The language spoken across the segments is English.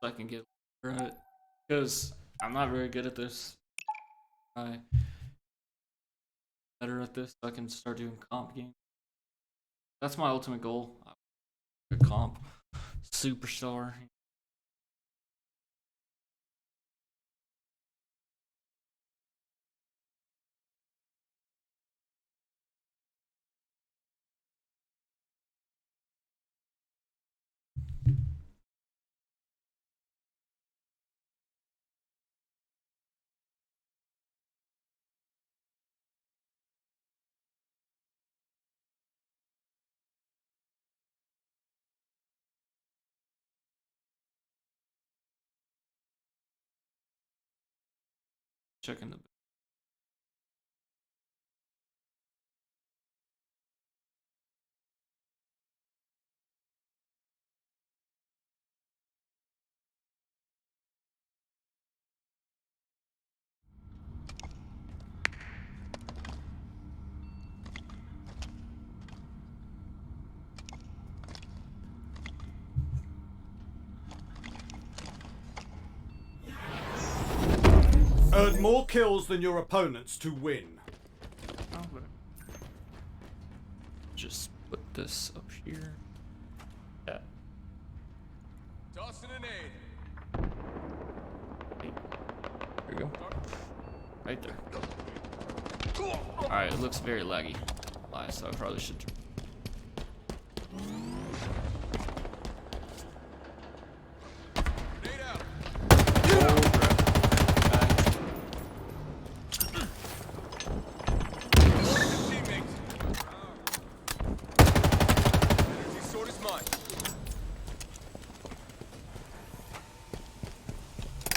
so I can get better at it. Because I'm not very good at this. I better at this, so I can start doing comp games. That's my ultimate goal. A comp superstar. Checking the. Earn more kills than your opponents to win. Just put this up here. Yeah. Tossing an aid. There we go. Right there. Alright, it looks very laggy. So I probably should. Grenade out. Teammates. Energy sword is mine.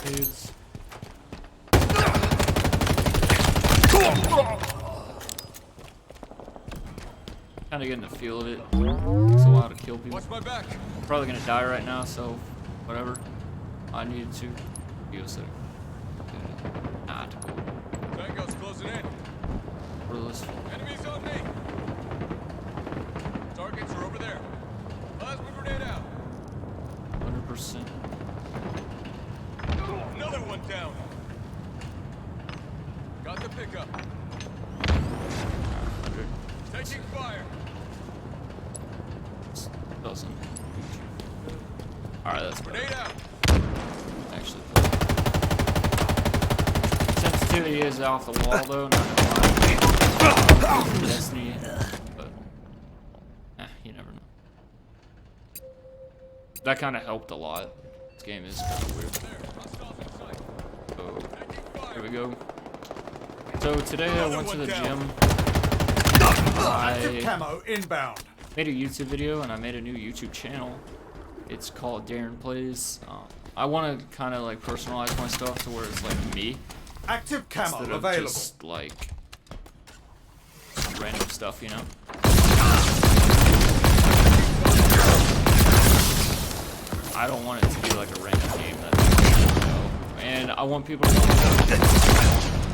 Dudes. Kind of getting the feel of it. Takes a while to kill people. Watch my back. I'm probably gonna die right now, so whatever. I needed to. Feel sick. Not cool. Tango's closing in. Blissful. Enemies on me. Targets are over there. Plasma grenade out. 100%. Another one down. Got the pickup. 100. Taking fire. Doesn't. Alright, that's better. Grenade out. Actually. Sensitivity is off the wall though, not gonna lie. Destiny, but you never know. That kind of helped a lot. This game is kind of weird. So, here we go. So today I went to the gym. I Camo inbound. made a YouTube video and I made a new YouTube channel. It's called Darren Plays. I want to kind of like personalize my stuff to where it's like me. Active camo Instead of available. just like random stuff, you know. I don't want it to be like a random game that people know, and I want people to know.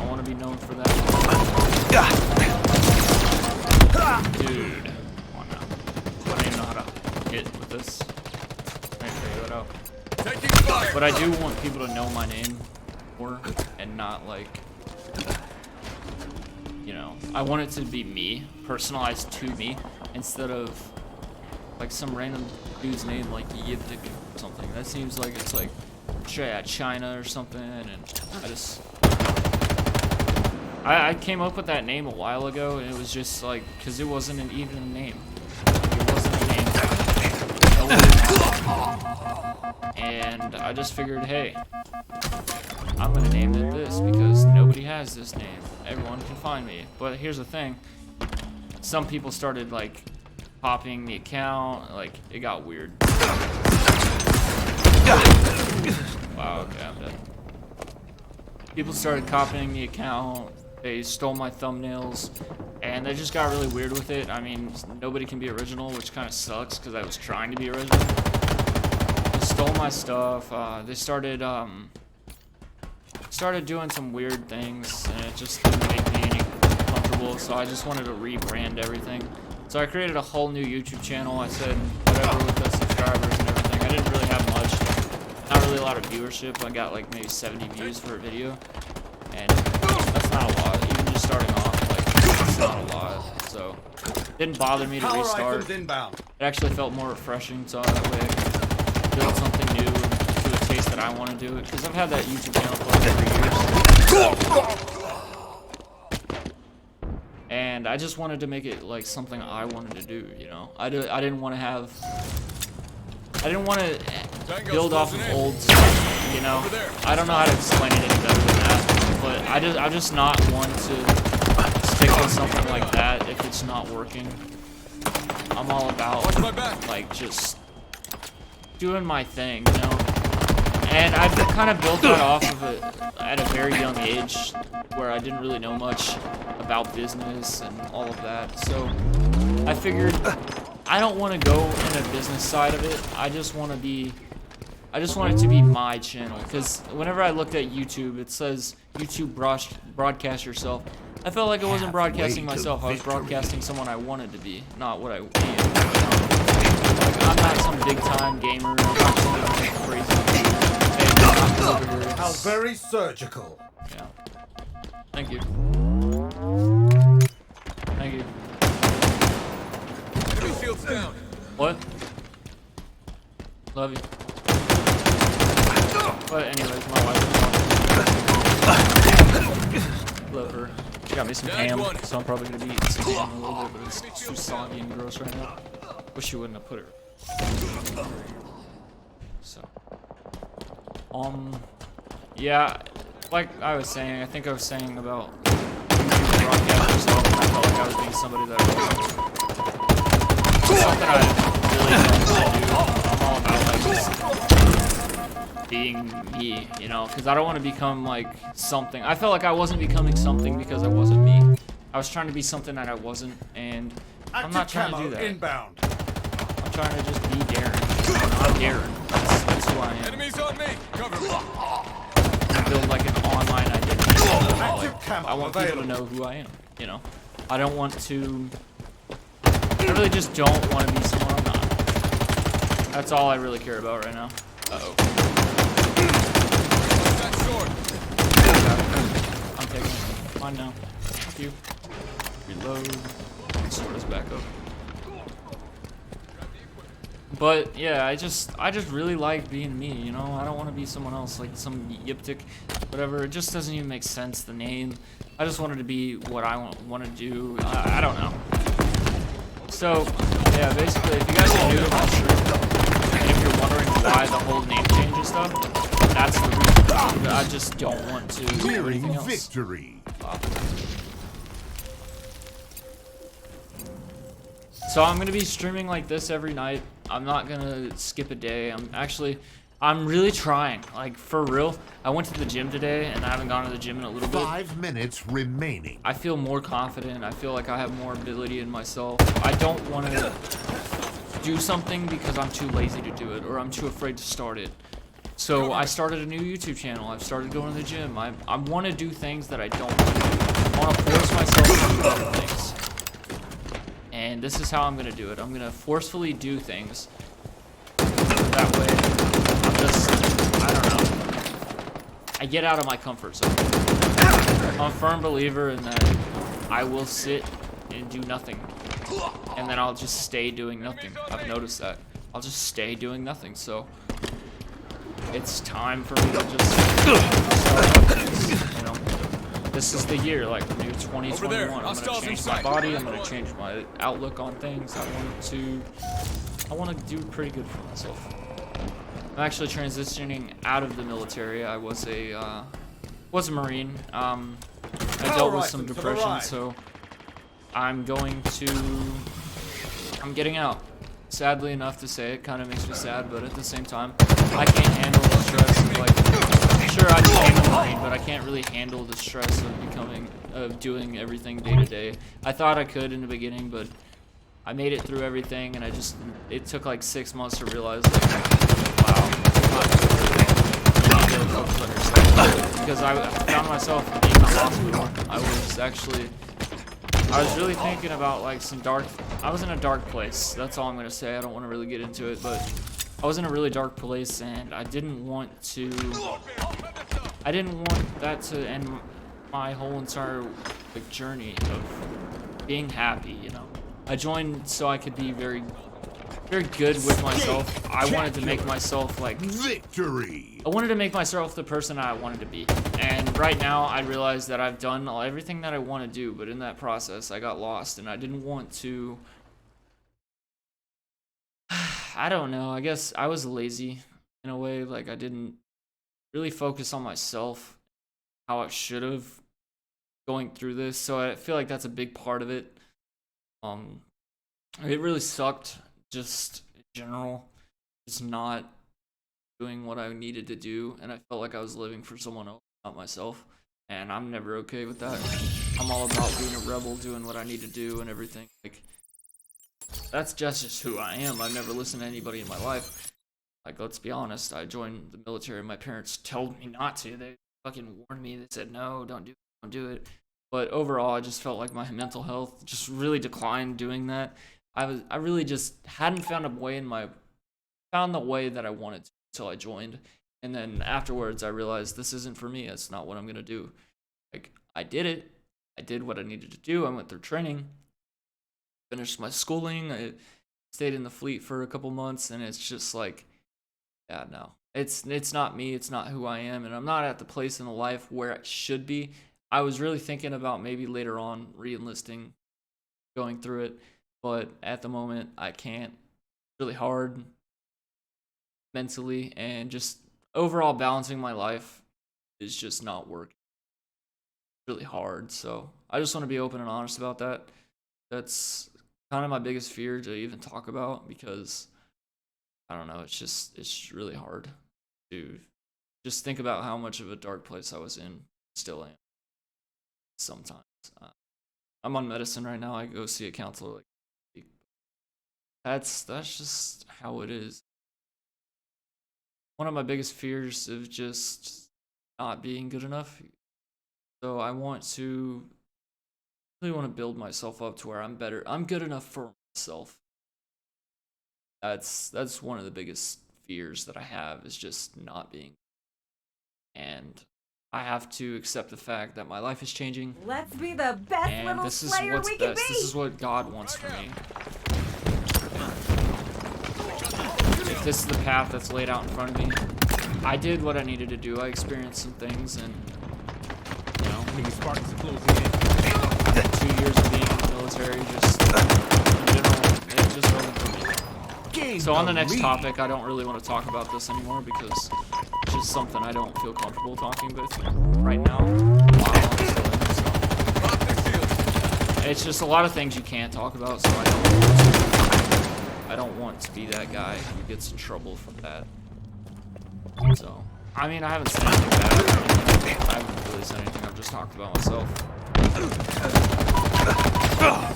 I want to be known for that. Dude, come on now. I don't even know how to hit with this. I can figure that out. Taking fire. But I do want people to know my name more and not like, you know, I want it to be me, personalized to me, instead of like some random dude's name like Yiptik or something. That seems like it's like China or something, and I came up with that name a while ago, and it was just like, because it wasn't an even name. It wasn't a name. And I just figured, hey, I'm gonna name it this because nobody has this name. Everyone can find me. But here's the thing. Some people started like copying the account, like it got weird. Wow, okay, I'm dead. People started copying the account, they stole my thumbnails, and they just got really weird with it. I mean, nobody can be original, which kind of sucks because I was trying to be original. They stole my stuff, they started doing some weird things, and it just didn't make me any comfortable, so I just wanted to rebrand everything. So I created a whole new YouTube channel. I said whatever with the subscribers and everything. I didn't really have much. Not really really a lot of viewership. I got like maybe 70 views for a video, and that's not a lot. Even just starting off, like, it's not a lot. So it didn't bother me to Power restart. items inbound. It actually felt more refreshing, so that way I could build something new to a taste that I want to do it. Because I've had that YouTube channel for years. And I just wanted to make it like something I wanted to do, you know. I didn't want to build off of old stuff, you know. I don't know how to explain it any better than that, but I just not want to stick with something like that if it's not working. I'm all about like just doing my thing, you know. And I've kind of built that off of it at a very young age, where I didn't really know much about business and all of that. So I figured I don't want to go in a business side of it. I just want it to be my channel. Because whenever I looked at YouTube, it says YouTube broadcast yourself. I felt like I wasn't broadcasting myself. I was broadcasting someone I wanted to be, not what I am. Like, I'm not some big time gamer. I'm not something crazy. How very surgical. Yeah. Thank you. Thank you. Enemy shields down. What? Love you. But anyways, my wife. Love her. She got me some ham, so I'm probably gonna be eating some ham in a little bit, but it's too soggy and gross right now. Wish she wouldn't have put it. So. Yeah, like I was saying, I think I was saying about broadcast yourself, and I felt like I was being somebody that I wasn't. Something I really don't want to do. I'm all about like just being me, you know, because I don't want to become like something. I felt like I wasn't becoming something because I wasn't me. I was trying to be something that I wasn't, and I'm not trying to do that. Inbound. I'm trying to just be Darren. I'm Darren. That's who I am. Enemies on me. Cover me. Build like an online identity. I want people available. to know who I am, you know. I don't want to. I really just don't want to be someone I'm not. That's all I really care about right now. Uh-oh. That sword. I'm taking it. Mine now. Thank you. Reload. Sword is back up. But yeah, I just really like being me, you know. I don't want to be someone else, like some Yiptic, whatever. It just doesn't even make sense, the name. I just wanted to be what I want to do. I don't know. So yeah, basically, if you guys are new to my stream, and if you're wondering why the whole name change and stuff, that's the reason. I just don't want to do anything else. Victory. So I'm gonna be streaming like this every night. I'm not gonna skip a day. I'm really trying, like for real. I went to the gym today and I haven't gone to the gym in a little bit. 5 minutes remaining. I feel more confident. I feel like I have more ability in myself. I don't want to do something because I'm too lazy to do it or I'm too afraid to start it. So I started a new YouTube channel. I've started going to the gym. I want to do things that I don't want to do. I want to force myself to do other things. And this is how I'm going to do it. I'm going to forcefully do things. That way, I don't know. I get out of my comfort zone. I'm a firm believer in that I will sit and do nothing. And then I'll just stay doing nothing. I've noticed that. I'll just stay doing nothing. So, it's time for me to just start things, you know. This is the year, like the new 2021. I'm gonna change my body. I'm gonna change my outlook on things. I want to do pretty good for myself. I'm actually transitioning out of the military. I was a Marine. I dealt with some depression, so I'm getting out. Sadly enough to say, it kind of makes me sad, but at the same time, I can't handle the stress of like, sure I can handle Marine, but I can't really handle the stress of doing everything day to day. I thought I could in the beginning, but I made it through everything, and it took like 6 months to realize, like, wow, because I found myself in the hospital. I was really thinking about like I was in a dark place. That's all I'm gonna say. I don't want to really get into it, but I was in a really dark place, and I didn't want that to end my whole entire like journey of being happy, you know. I joined so I could be very good with myself. I wanted to make myself like Victory! I wanted to make myself the person I wanted to be. And right now I realize that I've done everything that I want to do, but in that process I got lost, and I didn't want to I don't know, I guess I was lazy in a way. Like I didn't really focus on myself how I should have going through this. So I feel like that's a big part of it. It really sucked just in general, just not doing what I needed to do, and I felt like I was living for someone else, not myself, and I'm never okay with that. I'm all about being a rebel, doing what I need to do and everything. Like that's just who I am. I've never listened to anybody in my life. Like, let's be honest, I joined the military. My parents told me not to. They fucking warned me. They said, no, don't do it. But overall, I just felt like my mental health just really declined doing that. I really just hadn't found the way that I wanted to until I joined. And then afterwards, I realized this isn't for me. It's not what I'm going to do. Like, I did it. I did what I needed to do. I went through training, finished my schooling. I stayed in the fleet for a couple months, and it's just like, yeah, no. It's not me. It's not who I am, and I'm not at the place in the life where I should be. I was really thinking about maybe later on re-enlisting, going through it, but at the moment I can't. It's really hard mentally, and just overall balancing my life is just not working. It's really hard, so I just want to be open and honest about that. That's kind of my biggest fear to even talk about, because I don't know, it's really hard to just think about how much of a dark place I was in, still am sometimes. I'm on medicine right now. I go see a counselor like a week. That's just how it is. One of my biggest fears of just not being good enough. So I really want to build myself up to where I'm better. I'm good enough for myself. That's one of the biggest fears that I have, is just not being. And I have to accept the fact that my life is changing. Let's be the best And little this is slayer what's we can best. be. This is what God wants for me. If this is the path that's laid out in front of me, I did what I needed to do. I experienced some things, and you know, 2 years of being in the military, just in general, it just wasn't for me. So on the next topic, I don't really want to talk about this anymore, because it's just something I don't feel comfortable talking with right now. It's just a lot of things you can't talk about, so I don't want to be that guy who gets in trouble for that. So, I mean, I haven't said anything bad. I haven't really said anything. I've just talked about myself. Yeah.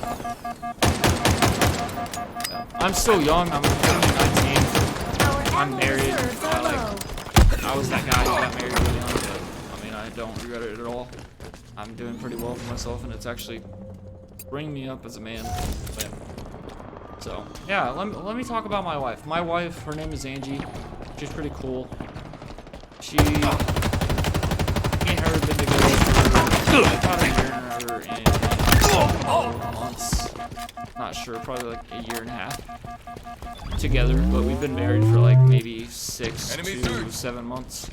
I'm still young. I'm only 19. I'm married. I was that guy who got married really young, but I mean, I don't regret it at all. I'm doing pretty well for myself, and it's actually bringing me up as a man. So, yeah, let me talk about my wife. My wife, her name is Angie. She's pretty cool. Me and her have been together for about a year and a months. Not sure, probably like a year and a half together, but we've been married for like maybe 6 to 7 months.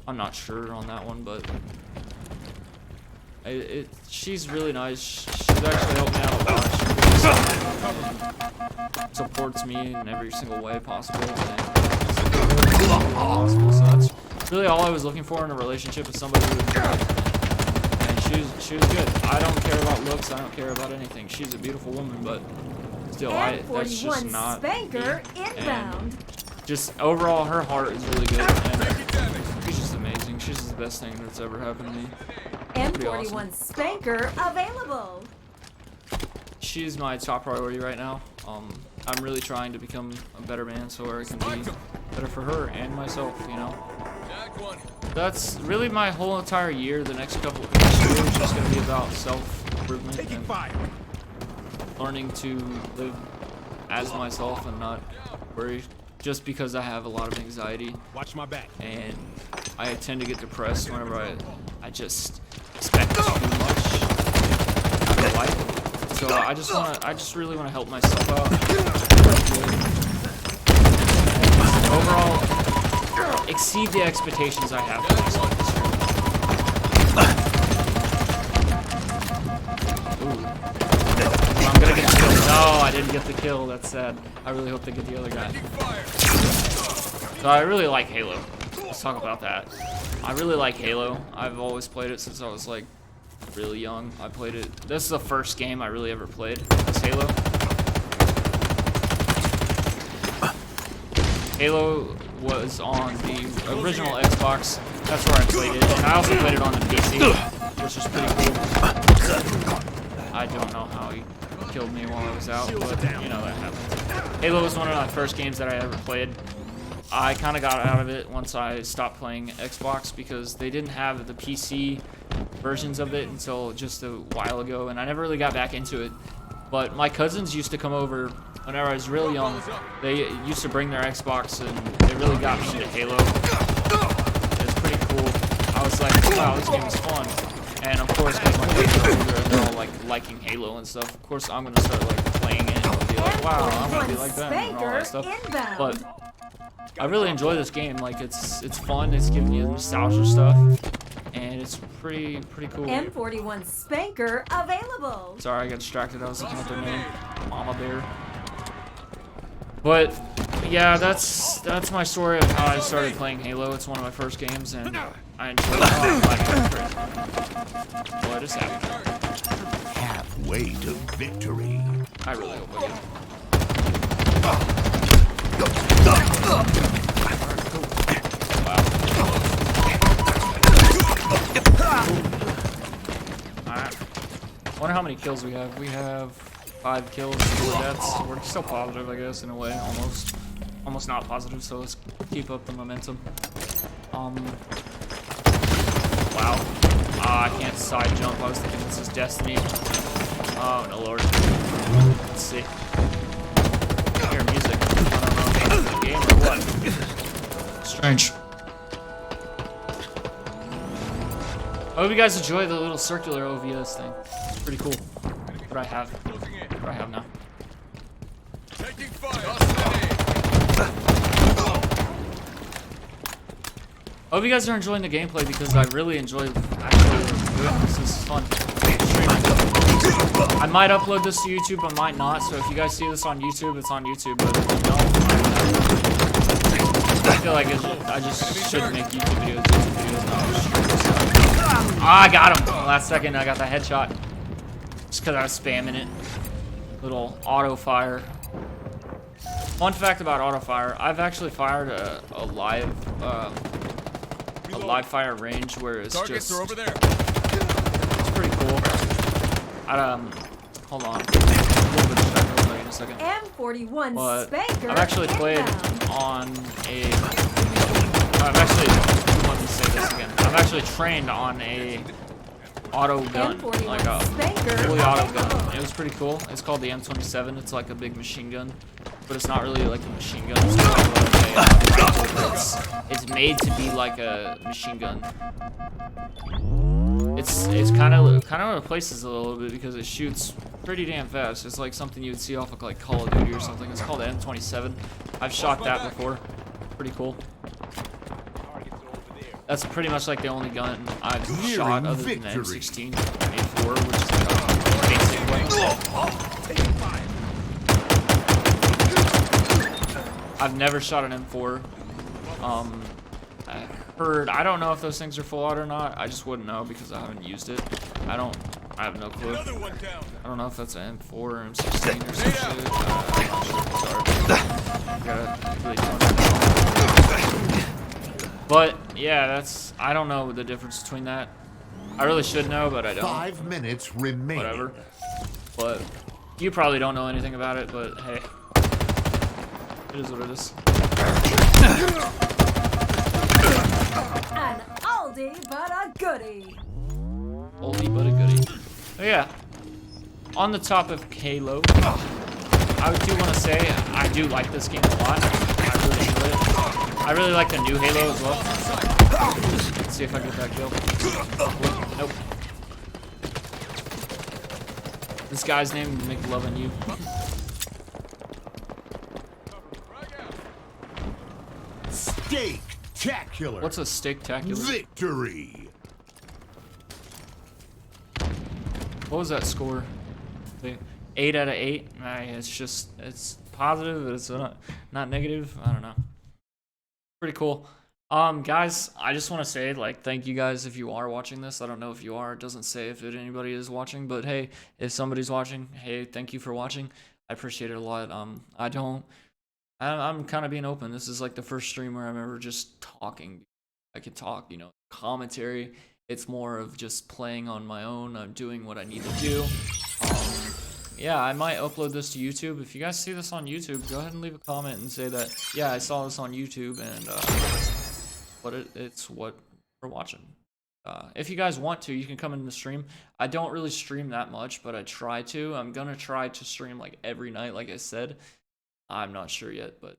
I'm not sure on that one, but she's really nice. She's actually helped me out a lot. She supports me in every single way possible. So that's really all I was looking for in a relationship, is somebody who was good. And she was good. I don't care about looks. I don't care about anything. She's a beautiful woman, but still, that's just not Spanker me. inbound. And just overall, her heart is really good, and she's just amazing. She's the best thing that's ever happened to me. M41 awesome. Spanker available. She's my top priority right now. I'm really trying to become a better man, so I can be better for her and myself, you know. That's really my whole entire year. The next couple of years is just going to be about self-improvement and learning to live as myself and not worry just because I have a lot of anxiety. Watch my back. And I tend to get depressed whenever I just expect too much out of life. So I just really want to help myself out. Overall, exceed the expectations I have for myself this year. Ooh. I'm gonna get killed. No, I didn't get the kill. That's sad. I really hope they get the other guy. So I really like Halo. Let's talk about that. I really like Halo. I've always played it since I was like really young. I played it. This is the first game I really ever played. Was Halo. Halo was on the original Xbox. That's where I played it. And I also played it on the PC, which is pretty cool. I don't know how he killed me while I was out, but you know that happens. Halo was one of my first games that I ever played. I kind of got out of it once I stopped playing Xbox because they didn't have the PC versions of it until just a while ago, and I never really got back into it. But my cousins used to come over whenever I was real young. They used to bring their Xbox, and they really got me into Halo. It was pretty cool. I was like, wow, this game is fun. And of course, because my kids are older and they're all like liking Halo and stuff, of course I'm gonna start like playing it and be like, wow, I'm gonna be like them and all that stuff. But I really enjoy this game. Like it's fun. It's giving you nostalgia stuff, and it's pretty cool. M41 Spanker available. Sorry, I got distracted. I was looking at their name, Mama Bear. But yeah, that's my story of how I started playing Halo. It's one of my first games, and I enjoy it. What is happening? Halfway to victory. I really hope I get it. Alright. I wonder how many kills we have. We have 5 kills, 4 deaths. We're still positive, I guess, in a way, almost. Almost not positive, so let's keep up the momentum. Wow. I can't side jump. I was thinking this is Destiny. Oh, no, Lord. Let's see. I hear music. I don't know if it's the game or what. Strange. I hope you guys enjoy the little circular OVS thing. It's pretty cool. What I have. What I have now. Taking fire. I hope you guys are enjoying the gameplay because I really enjoy actually doing this. This is fun. I might upload this to YouTube, I might not. So if you guys see this on YouTube, it's on YouTube. But if you don't, I feel like I just should make YouTube videos. Ah, I got him. Last second, I got the headshot. Just because I was spamming it. Little auto fire. Fun fact about auto fire: I've actually fired a live fire range where it's Targets are over there. It's pretty cool. Hold on. A little bit distracted in a second. M41 But Spanker. I've actually played inbound. on a. Let me say this again. I've actually trained on a auto gun, M41 like a Spanker fully auto gun. available. It was pretty cool. It's called the M27. It's like a big machine gun, but it's not really like a machine gun. It's more like a rifle. It's made to be like a machine gun. It's kind of replaces it a little bit because it shoots pretty damn fast. It's like something you would see off of like Call of Duty or something. It's called the M27. I've shot that before. Pretty cool. That's pretty much like the only gun I've shot other than the M16, A4, which is like a basic weapon. I've never shot an M4. I don't know if those things are full auto or not. I just wouldn't know because I haven't used it. I have no clue. Another one down. I don't know if that's an M4 or M16 or some shit. Sorry. Gotta really tone it down. But yeah, I don't know the difference between that. I really should know, but I don't. 5 minutes remaining. Whatever. But you probably don't know anything about it, but hey. It is what it is. An oldie but a goodie. Oldie but a goodie. Oh yeah. On the top of Halo, I do want to say I do like this game a lot. really enjoy it. I really like the new Halo as well. Let's see if I get that kill. Nope. This guy's name will make love on you. Steak-tacular. What's a steak-tacular? Victory. What was that score? 8 out of 8. It's positive, but it's not negative. I don't know. Pretty cool. Guys, I just want to say, like, thank you guys if you are watching this. I don't know if you are. It doesn't say if anybody is watching, but hey, if somebody's watching, hey, thank you for watching. I appreciate it a lot. I'm kind of being open. This is like the first stream where I'm ever just talking. I can talk, you know, commentary. It's more of just playing on my own. I'm doing what I need to do. Yeah, I might upload this to YouTube. If you guys see this on YouTube, go ahead and leave a comment and say that, yeah, I saw this on YouTube, and it's what we're watching. If you guys want to, you can come in the stream. I don't really stream that much, but I try to. I'm gonna try to stream like every night, like I said. I'm not sure yet, but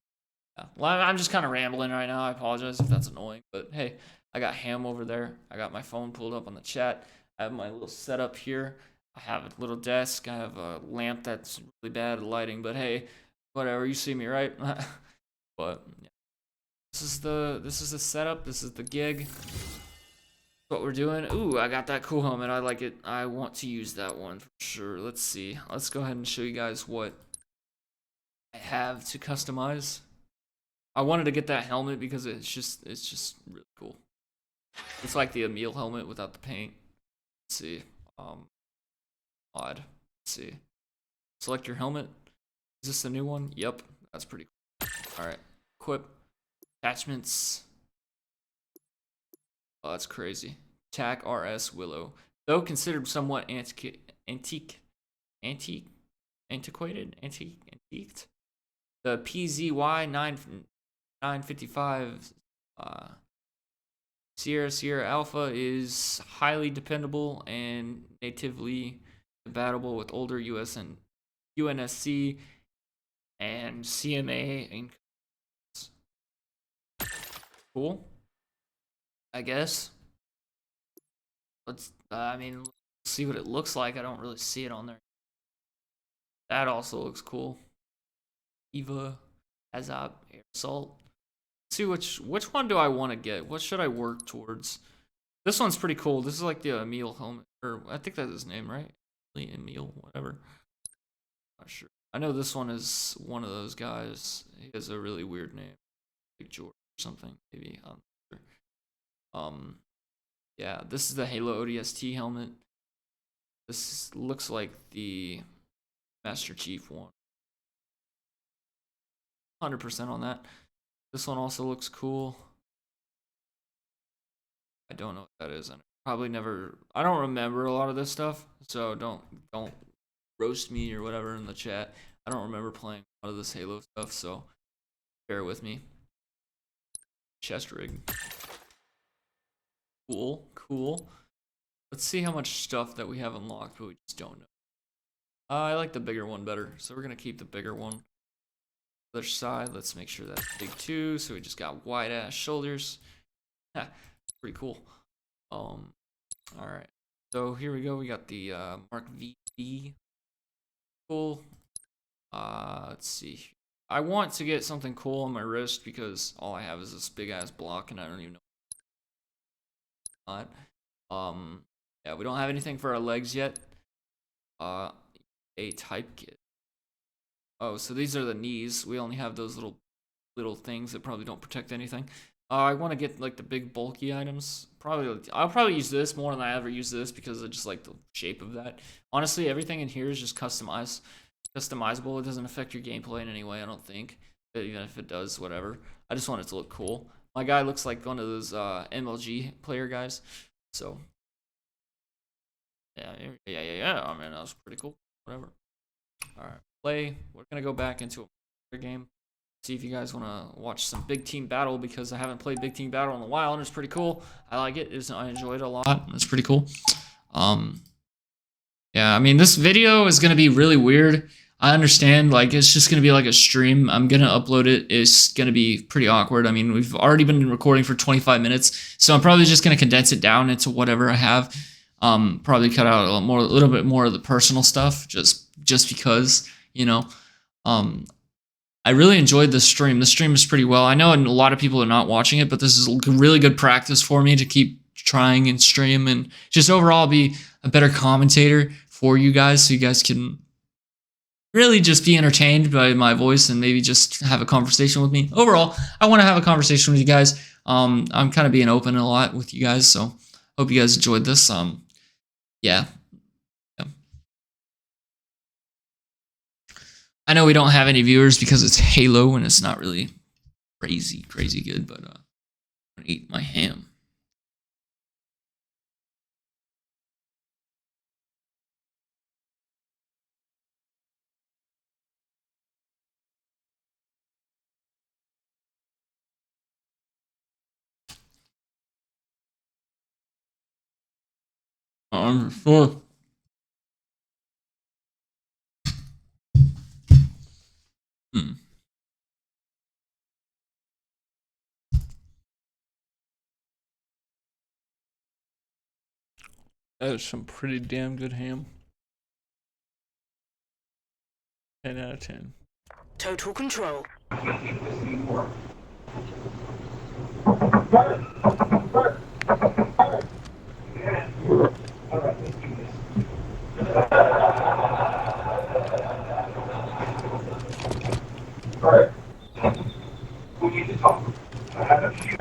yeah. Well, I'm just kind of rambling right now. I apologize if that's annoying, but hey, I got Ham over there. I got my phone pulled up on the chat. I have my little setup here. I have a little desk. I have a lamp that's really bad lighting, but hey, whatever. You see me, right? But yeah. This is the setup. This is the gig. What we're doing. Ooh, I got that cool helmet. I like it. I want to use that one for sure. Let's see. Let's go ahead and show you guys what I have to customize. I wanted to get that helmet because it's just really cool. It's like the Emil helmet without the paint. Let's see. Odd. Let's see. Select your helmet. Is this the new one? Yep. That's pretty cool. Alright. Equip. Attachments. Oh, that's crazy. TAC RS Willow. Though considered somewhat antiquated. The PZY 955 Sierra Alpha is highly dependable and natively compatible with older US and UNSC and CMA. Cool, I guess. Let's see what it looks like. I don't really see it on there. That also looks cool. Eva, Azab, Air Assault. See which one do I want to get? What should I work towards? This one's pretty cool. This is like the Emil helmet, or I think that's his name, right? Emil, whatever. Not sure. I know this one is one of those guys. He has a really weird name, like George or something, maybe. I'm not sure. Yeah, this is the Halo ODST helmet. This looks like the Master Chief one. 100% on that. This one also looks cool. I don't know what that is. I don't remember a lot of this stuff, so don't roast me or whatever in the chat. I don't remember playing a lot of this Halo stuff, so bear with me. Chest rig. Cool. Let's see how much stuff that we have unlocked, but we just don't know. I like the bigger one better, so we're gonna keep the bigger one. Other side, let's make sure that's big too. So we just got wide ass shoulders. Pretty cool. All right. So here we go. We got the Mark VB. Cool. Let's see. I want to get something cool on my wrist because all I have is this big ass block and I don't even know. Yeah, we don't have anything for our legs yet. A type kit. Oh, so these are the knees. We only have those little things that probably don't protect anything. I want to get like the big bulky items. I'll probably use this more than I ever use this because I just like the shape of that. Honestly, everything in here is just customizable. It doesn't affect your gameplay in any way, I don't think. But even if it does, whatever. I just want it to look cool. My guy looks like one of those MLG player guys. So yeah. I mean, that was pretty cool. Whatever. All right. We're gonna go back into a game, see if you guys want to watch some big team battle because I haven't played big team battle in a while and it's pretty cool. I like it. I enjoy it a lot. It's pretty cool. Yeah, I mean this video is gonna be really weird. I understand, like, it's just gonna be like a stream. I'm gonna upload it. It's gonna be pretty awkward. I mean, we've already been recording for 25 minutes, so I'm probably just gonna condense it down into whatever I have. Probably cut out a little bit more of the personal stuff, just because, you know. I really enjoyed this stream. The stream is pretty well. I know a lot of people are not watching it, but this is really good practice for me to keep trying and stream and just overall be a better commentator for you guys, so you guys can really just be entertained by my voice and maybe just have a conversation with me. Overall, I want to have a conversation with you guys. I'm kind of being open a lot with you guys, so hope you guys enjoyed this. Yeah. I know we don't have any viewers because it's Halo and it's not really crazy good, but I'm gonna eat my ham. Sure. That is some pretty damn good ham. 10 out of 10. Total control. Alright. We need to talk. I have a few